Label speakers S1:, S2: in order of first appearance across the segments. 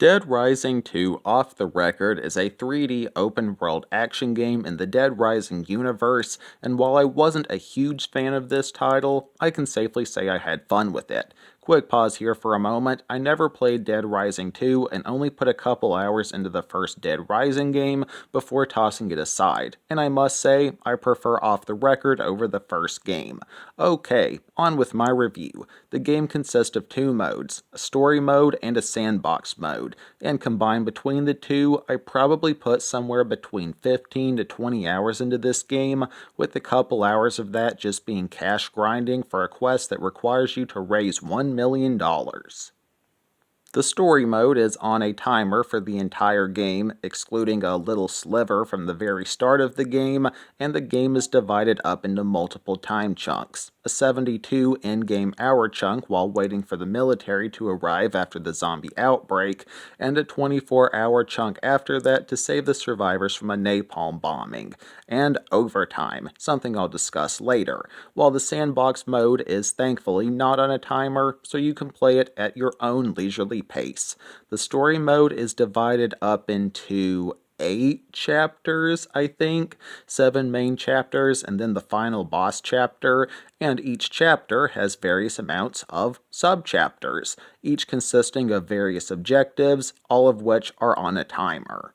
S1: Dead Rising 2 Off the Record is a 3D open world action game in the Dead Rising universe, and while I wasn't a huge fan of this title, I can safely say I had fun with it. Quick pause here for a moment. I never played Dead Rising 2 and only put a couple hours into the first Dead Rising game before tossing it aside, and I must say, I prefer Off the Record over the first game. Okay, on with my review. The game consists of two modes, a story mode and a sandbox mode, and combined between the two, I probably put somewhere between 15 to 20 hours into this game, with a couple hours of that just being cash grinding for a quest that requires you to raise $1 million. The story mode is on a timer for the entire game, excluding a little sliver from the very start of the game, and the game is divided up into multiple time chunks. A 72 in-game hour chunk while waiting for the military to arrive after the zombie outbreak, and a 24-hour chunk after that to save the survivors from a napalm bombing, and overtime, something I'll discuss later, while the sandbox mode is thankfully not on a timer, so you can play it at your own leisurely pace. The story mode is divided up into 8 chapters, I think, 7 main chapters, and then the final boss chapter, and each chapter has various amounts of sub-chapters, each consisting of various objectives, all of which are on a timer.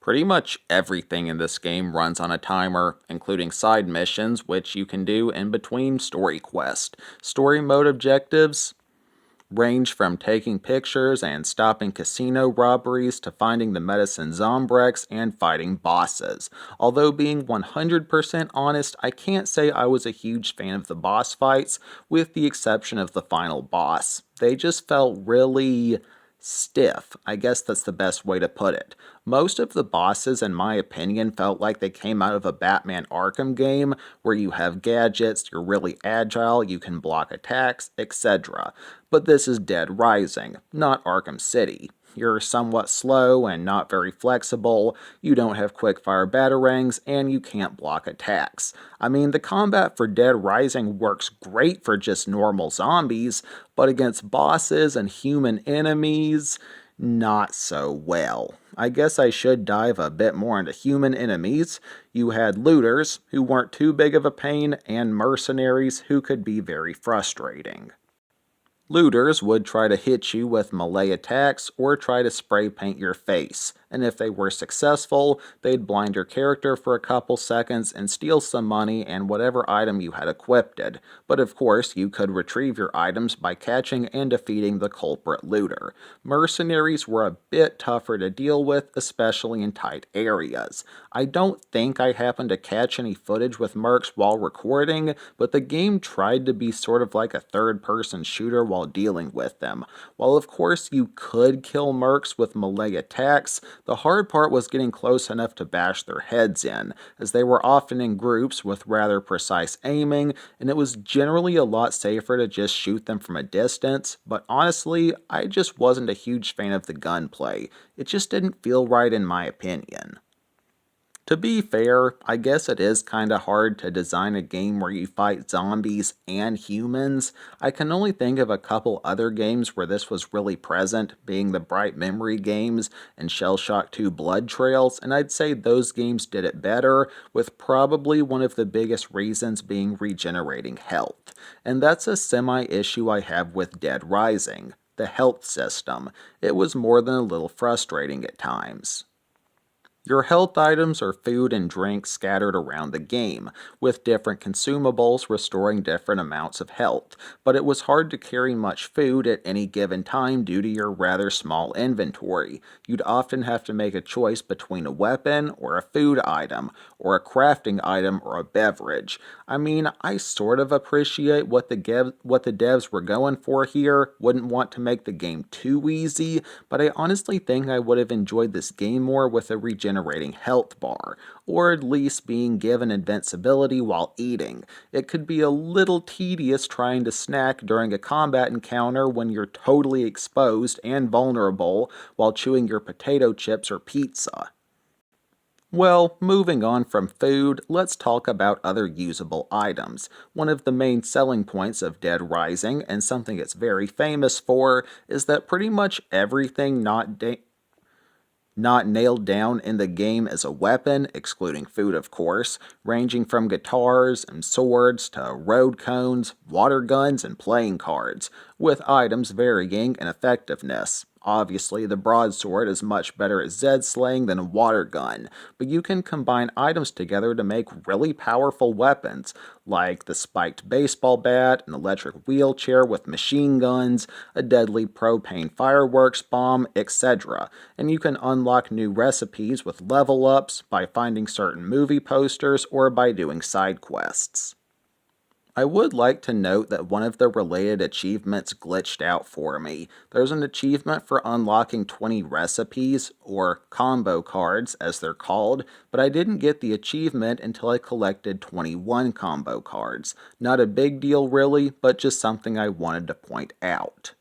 S1: Pretty much everything in this game runs on a timer, including side missions, which you can do in between story quests. Story mode objectives range from taking pictures and stopping casino robberies to finding the medicine Zombrex and fighting bosses. Although being 100% honest, I can't say I was a huge fan of the boss fights, with the exception of the final boss. They just felt really stiff. I guess that's the best way to put it. Most of the bosses, in my opinion, felt like they came out of a Batman Arkham game where you have gadgets, you're really agile, you can block attacks, etc. But this is Dead Rising, not Arkham City. You're somewhat slow and not very flexible, you don't have quick-fire batarangs, and you can't block attacks. I mean, the combat for Dead Rising works great for just normal zombies, but against bosses and human enemies, not so well. I guess I should dive a bit more into human enemies. You had looters, who weren't too big of a pain, and mercenaries, who could be very frustrating. Looters would try to hit you with melee attacks or try to spray paint your face, and if they were successful, they'd blind your character for a couple seconds and steal some money and whatever item you had equipped. But of course, you could retrieve your items by catching and defeating the culprit looter. Mercenaries were a bit tougher to deal with, especially in tight areas. I don't think I happened to catch any footage with mercs while recording, but the game tried to be sort of like a third-person shooter while dealing with them. While of course you could kill mercs with melee attacks, the hard part was getting close enough to bash their heads in, as they were often in groups with rather precise aiming, and it was generally a lot safer to just shoot them from a distance, but honestly, I just wasn't a huge fan of the gunplay. It just didn't feel right in my opinion. To be fair, I guess it is kinda hard to design a game where you fight zombies and humans. I can only think of a couple other games where this was really present, being the Bright Memory games and Shell Shock 2 Blood Trails, and I'd say those games did it better, with probably one of the biggest reasons being regenerating health. And that's a semi-issue I have with Dead Rising, the health system. It was more than a little frustrating at times. Your health items are food and drink scattered around the game, with different consumables restoring different amounts of health, but it was hard to carry much food at any given time due to your rather small inventory. You'd often have to make a choice between a weapon or a food item, or a crafting item or a beverage. I mean, I sort of appreciate what the devs were going for here, wouldn't want to make the game too easy, but I honestly think I would have enjoyed this game more with a regenerating health bar, or at least being given invincibility while eating. It could be a little tedious trying to snack during a combat encounter when you're totally exposed and vulnerable while chewing your potato chips or pizza. Well, moving on from food, let's talk about other usable items. One of the main selling points of Dead Rising, and something it's very famous for, is that pretty much everything not nailed down in the game as a weapon, excluding food of course, ranging from guitars and swords to road cones, water guns, and playing cards, with items varying in effectiveness. Obviously, the broadsword is much better at Zed slaying than a water gun, but you can combine items together to make really powerful weapons, like the spiked baseball bat, an electric wheelchair with machine guns, a deadly propane fireworks bomb, etc. And you can unlock new recipes with level ups by finding certain movie posters or by doing side quests. I would like to note that one of the related achievements glitched out for me. There's an achievement for unlocking 20 recipes, or combo cards as they're called, but I didn't get the achievement until I collected 21 combo cards. Not a big deal really, but just something I wanted to point out.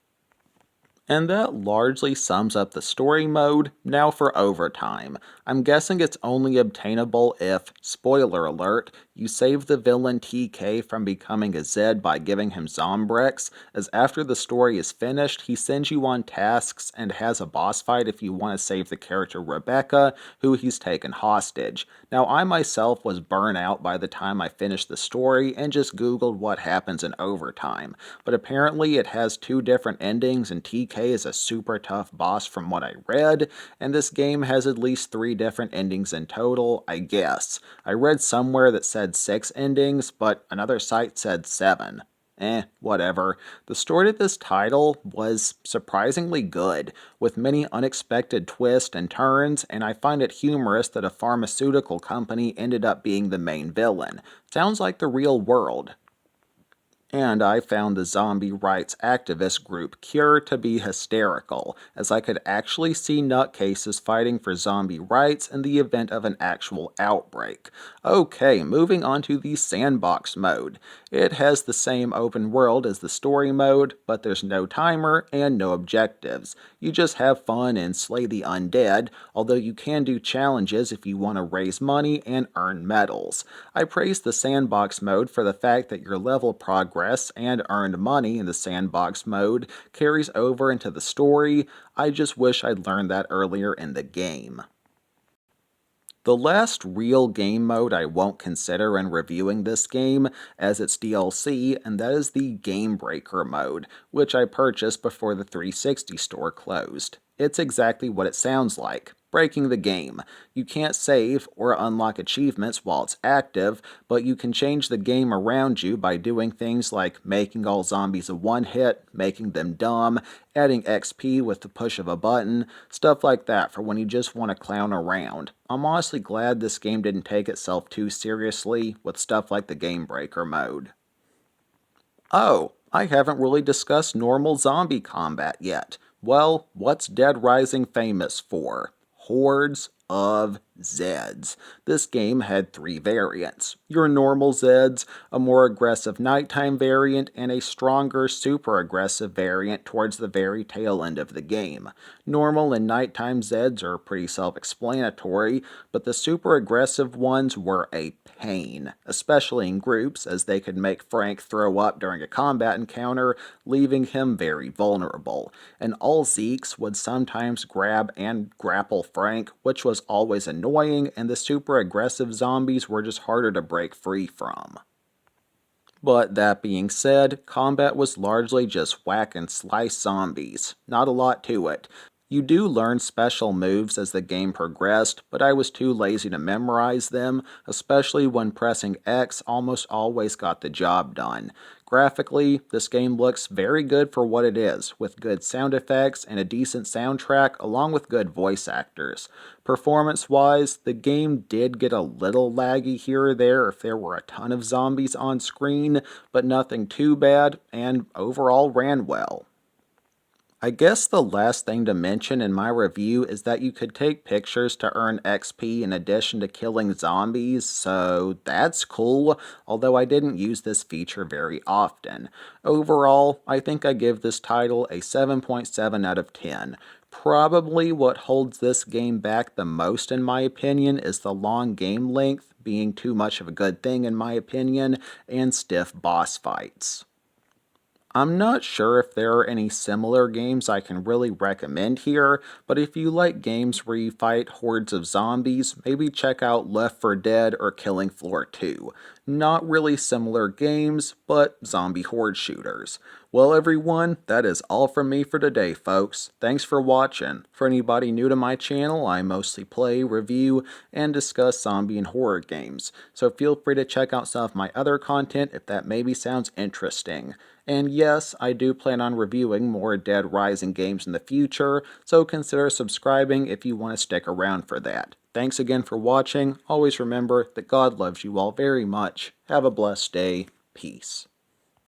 S1: And that largely sums up the story mode. Now for overtime. I'm guessing it's only obtainable if, spoiler alert, you save the villain TK from becoming a Zed by giving him Zombrex, as after the story is finished, he sends you on tasks and has a boss fight if you want to save the character Rebecca, who he's taken hostage. Now I myself was burnt out by the time I finished the story and just googled what happens in overtime, but apparently it has two different endings and TK is a super tough boss from what I read, and this game has at least 3 different endings in total, I guess. I read somewhere that said 6 endings, but another site said 7. Whatever. The story to this title was surprisingly good, with many unexpected twists and turns, and I find it humorous that a pharmaceutical company ended up being the main villain. Sounds like the real world. And I found the zombie rights activist group Cure to be hysterical, as I could actually see nutcases fighting for zombie rights in the event of an actual outbreak. Okay, moving on to the sandbox mode. It has the same open world as the story mode, but there's no timer and no objectives. You just have fun and slay the undead, although you can do challenges if you want to raise money and earn medals. I praise the sandbox mode for the fact that your level progress and earned money in the sandbox mode carries over into the story. I just wish I'd learned that earlier in the game. The last real game mode I won't consider in reviewing this game as its DLC, and that is the Game Breaker mode, which I purchased before the 360 store closed. It's exactly what it sounds like. Breaking the game. You can't save or unlock achievements while it's active, but you can change the game around you by doing things like making all zombies a one-hit, making them dumb, adding XP with the push of a button, stuff like that for when you just want to clown around. I'm honestly glad this game didn't take itself too seriously with stuff like the Game Breaker mode. Oh, I haven't really discussed normal zombie combat yet. Well, what's Dead Rising famous for? Hordes of Zeds. This game had 3 variants. Your normal Zeds, a more aggressive nighttime variant, and a stronger super aggressive variant towards the very tail end of the game. Normal and nighttime Zeds are pretty self-explanatory, but the super aggressive ones were a pain, especially in groups, as they could make Frank throw up during a combat encounter, leaving him very vulnerable. And all Zeeks would sometimes grab and grapple Frank, which was always annoying, and the super aggressive zombies were just harder to break free from. But that being said, combat was largely just whack and slice zombies. Not a lot to it. You do learn special moves as the game progressed, but I was too lazy to memorize them, especially when pressing X almost always got the job done. Graphically, this game looks very good for what it is, with good sound effects and a decent soundtrack along with good voice actors. Performance-wise, the game did get a little laggy here or there if there were a ton of zombies on screen, but nothing too bad, and overall ran well. I guess the last thing to mention in my review is that you could take pictures to earn XP in addition to killing zombies, so that's cool, although I didn't use this feature very often. Overall, I think I give this title a 7.7 out of 10. Probably what holds this game back the most, in my opinion, is the long game length being too much of a good thing, in my opinion, and stiff boss fights. I'm not sure if there are any similar games I can really recommend here, but if you like games where you fight hordes of zombies, maybe check out Left 4 Dead or Killing Floor 2. Not really similar games, but zombie horde shooters. Well everyone, that is all from me for today folks. Thanks for watching. For anybody new to my channel, I mostly play, review, and discuss zombie and horror games, so feel free to check out some of my other content if that maybe sounds interesting. And yes, I do plan on reviewing more Dead Rising games in the future, so consider subscribing if you want to stick around for that. Thanks again for watching. Always remember that God loves you all very much. Have a blessed day. Peace.